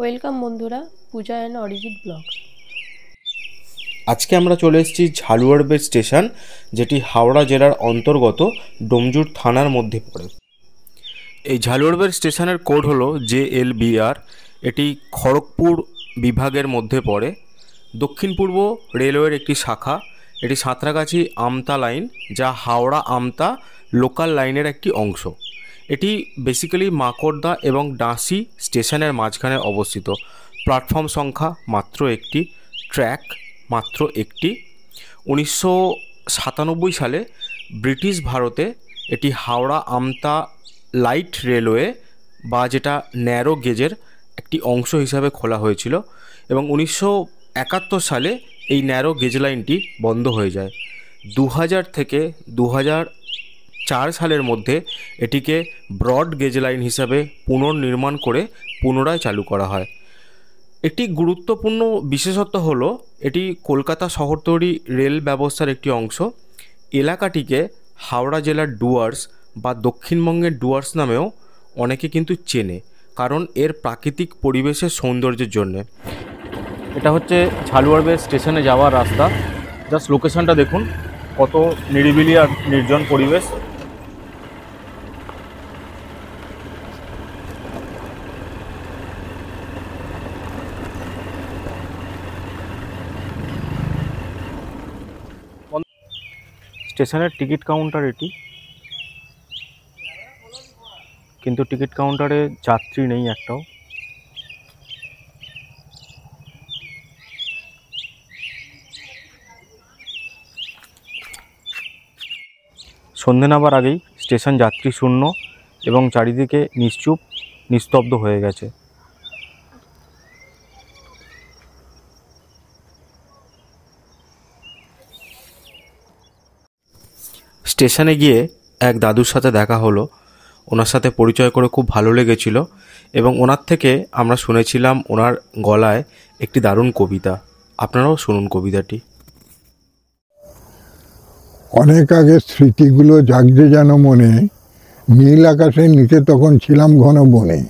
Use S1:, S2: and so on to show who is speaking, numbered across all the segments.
S1: Welcome বন্ধুরা, পূজা and Arijit blog.
S2: আজকে আমরা চলে এসেছি ঝালুয়াড় স্টেশন, যেটি হাওড়া জেলার অন্তর্গত ডোমজুর থানার মধ্যে পড়ে। এই ঝালুয়াড় স্টেশনের কোড হলো JLBR। এটি খড়গপুর বিভাগের মধ্যে পড়ে। দক্ষিণ পূর্ব রেলওয়ের একটি শাখা। এটি সাঁতরাগাছি আমতা লাইন, যা হাওড়া আমতা লোকাল লাইনের একটি অংশ। এটি বেসিক্যালি মাকড়দা এবং ডাঁসি স্টেশনের মাঝখানে অবস্থিত। প্ল্যাটফর্ম সংখ্যা মাত্র একটি, ট্র্যাক মাত্র একটি। 1997 সালে ব্রিটিশ ভারতে এটি হাওড়া আমতা লাইট রেলওয়ে বা যেটা ন্যারো গেজের একটি অংশ হিসাবে খোলা হয়েছিল, এবং 1971 সালে এই ন্যারো গেজ লাইনটি বন্ধ হয়ে যায়। 2000 থেকে 2004 সালের মধ্যে এটিকে ব্রড গেজ লাইন হিসাবে পুনর্নির্মাণ করে পুনরায় চালু করা হয়। একটি গুরুত্বপূর্ণ বিশেষত্ব হলো এটি কলকাতা শহরতলি রেল ব্যবস্থার একটি অংশ। এলাকাটিকে হাওড়া জেলার ডুয়ার্স বা দক্ষিণবঙ্গের ডুয়ার্স নামেও অনেকে কিন্তু চেনে, কারণ এর প্রাকৃতিক পরিবেশের সৌন্দর্যের জন্যে। এটা হচ্ছে ঝালুয়াড় স্টেশনে যাওয়ার রাস্তা। জাস্ট লোকেশনটা দেখুন, কত নিরিবিলি আর নির্জন পরিবেশ। স্টেশনের টিকিট কাউন্টার এটি, কিন্তু টিকিট কাউন্টারে যাত্রী নেই একটাও। সন্ধে নামার আগেই স্টেশন যাত্রী শূন্য এবং চারিদিকে নিশ্চুপ নিস্তব্ধ হয়ে গেছে। স্টেশনে গিয়ে এক দাদুর সাথে দেখা হলো। ওনার সাথে পরিচয় করে খুব ভালো লেগেছিল, এবং ওনার থেকে আমরা শুনেছিলাম ওনার গলায় একটি দারুণ কবিতা। আপনারাও শুনুন কবিতাটি।
S3: অনেক আগের স্মৃতিগুলো জাগছে যেন মনে, নীল আকাশের নিচে তখন ছিলাম ঘন বনে।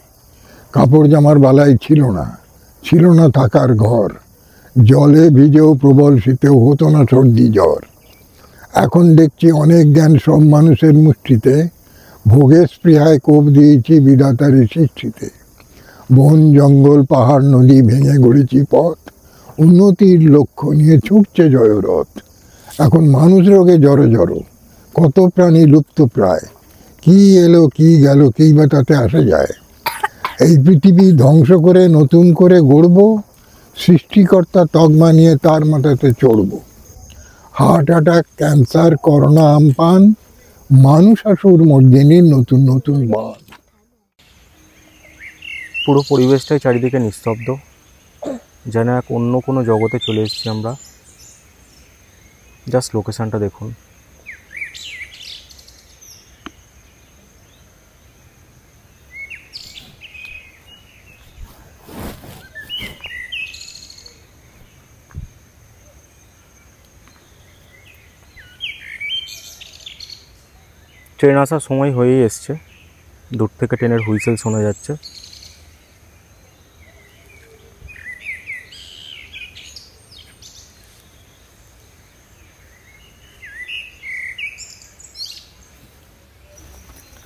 S3: কাপড় জামার বালাই ছিল না থাকার ঘর, জলে ভিজেও প্রবল শীতেও হতো না সর্দি জ্বর। এখন দেখছি অনেক জ্ঞান সব মানুষের মুষ্টিতে, ভোগের স্পৃহায় কোপ দিয়েছি বিধাতার সৃষ্টিতে। বন জঙ্গল পাহাড় নদী ভেঙে গড়েছি পথ, উন্নতির লক্ষ্য নিয়ে ছুটছে জয়রথ। এখন মানুষ রোগে জড়ো, কত প্রাণী লুপ্ত প্রায়, কি এলো কি গেল কেই বা তাতে আসা যায়। এই পৃথিবী ধ্বংস করে নতুন করে গড়ব, সৃষ্টিকর্তা তকমা নিয়ে তার মাথাতে চড়ব। হার্ট অ্যাটাক, ক্যান্সার, করোনা, আমপান, মানুষ আসুর মর্দিনীর নতুন নতুন বান।
S2: পুরো পরিবেশটাই চারিদিকে নিস্তব্ধ, যেন এক অন্য কোনো জগতে চলে এসেছি আমরা। জাস্ট লোকেশনটা দেখুন। ট্রেন আসার সময় হয়েই এসছে, দূর থেকে ট্রেনের হুইসেল শোনা যাচ্ছে।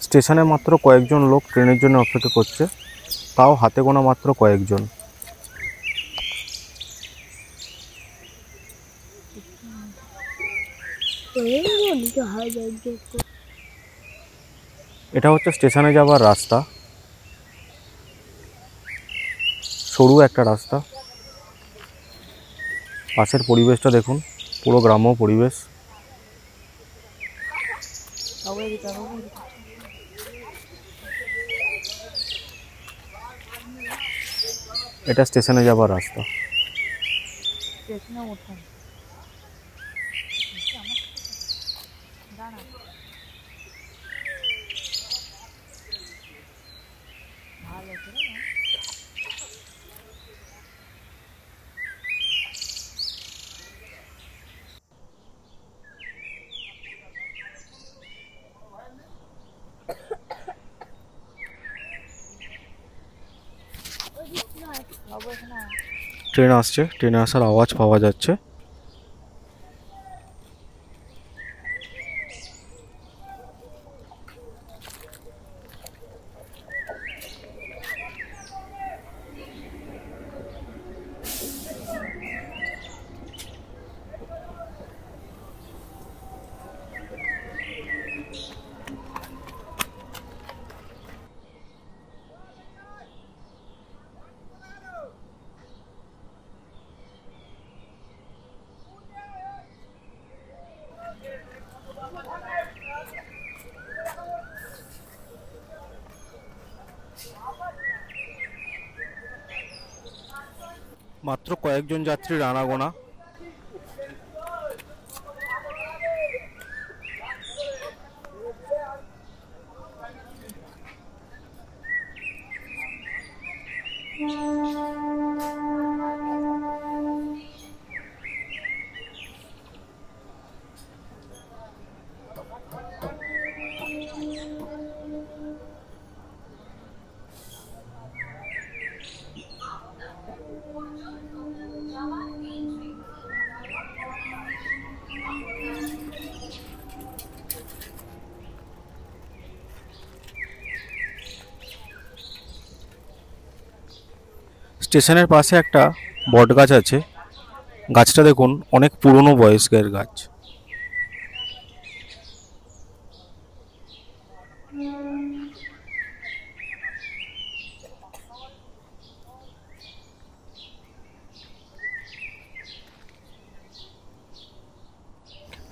S2: স্টেশনে মাত্র কয়েকজন লোক ট্রেনের জন্য অপেক্ষা করছে, তাও হাতে গোনা মাত্র কয়েকজন। এটা হচ্ছে স্টেশনে যাওয়ার রাস্তা, সরু একটা রাস্তা। পাশের পরিবেশটা দেখুন, পুরো গ্রাম্য পরিবেশ। এটা স্টেশনে যাওয়ার রাস্তা। ট্রেন আসছে, ট্রেনে আসার আওয়াজ পাওয়া যাচ্ছে। মাত্র কয়েকজন যাত্রীর আনাগোনা। স্টেশনের পাশে একটা বট গাছ আছে। গাছটা দেখুন অনেক পুরনো বয়স্কের গাছ।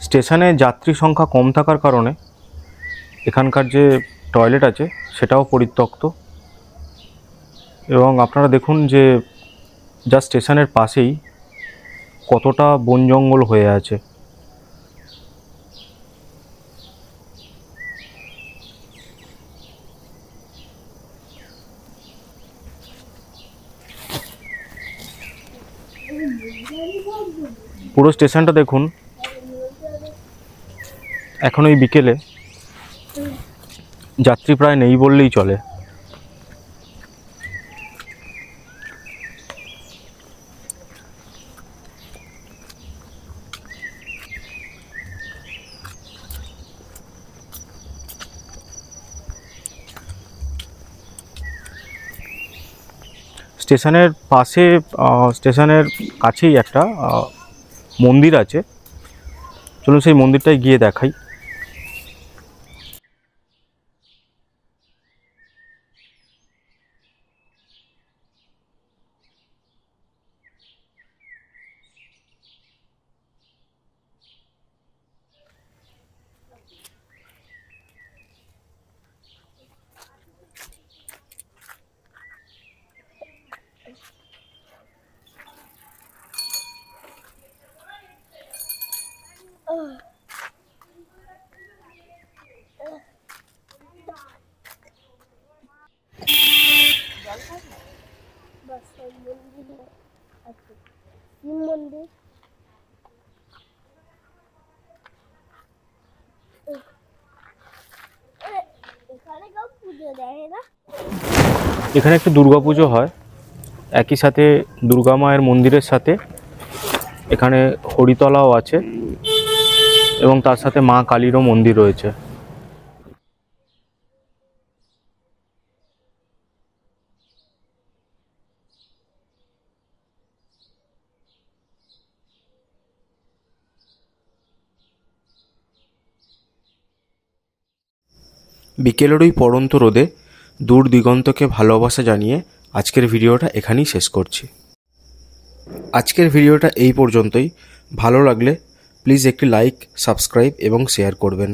S2: স্টেশনে যাত্রী সংখ্যা কম থাকার কারণে এখানকার যে টয়লেট আছে সেটাও পরিত্যক্ত। এবং আপনারা দেখুন যে যা স্টেশনের পাশেই কতটা বন জঙ্গল হয়ে আছে। পুরো স্টেশনটা দেখুন, এখন ওই বিকেলে যাত্রী প্রায় নেই বললেই চলে। স্টেশনের পাশে স্টেশনের কাছেই একটা মন্দির আছে। চলুন সেই মন্দিরটায় গিয়ে দেখাই।
S1: মন্দির
S2: এখানে একটু দুর্গাপুজো হয়, একই সাথে দুর্গা মায়ের মন্দিরের সাথে এখানে হরিতলাও আছে এবং তার সাথে মা কালীরও মন্দির রয়েছে। বিকেলের ওই পড়ন্ত রোদে দূর দিগন্তকে ভালোবাসা জানিয়ে আজকের ভিডিওটা এখানেই শেষ করছি। আজকের ভিডিওটা এই পর্যন্তই। ভালো লাগলে প্লিজ একটি লাইক, সাবস্ক্রাইব এবং শেয়ার করবেন।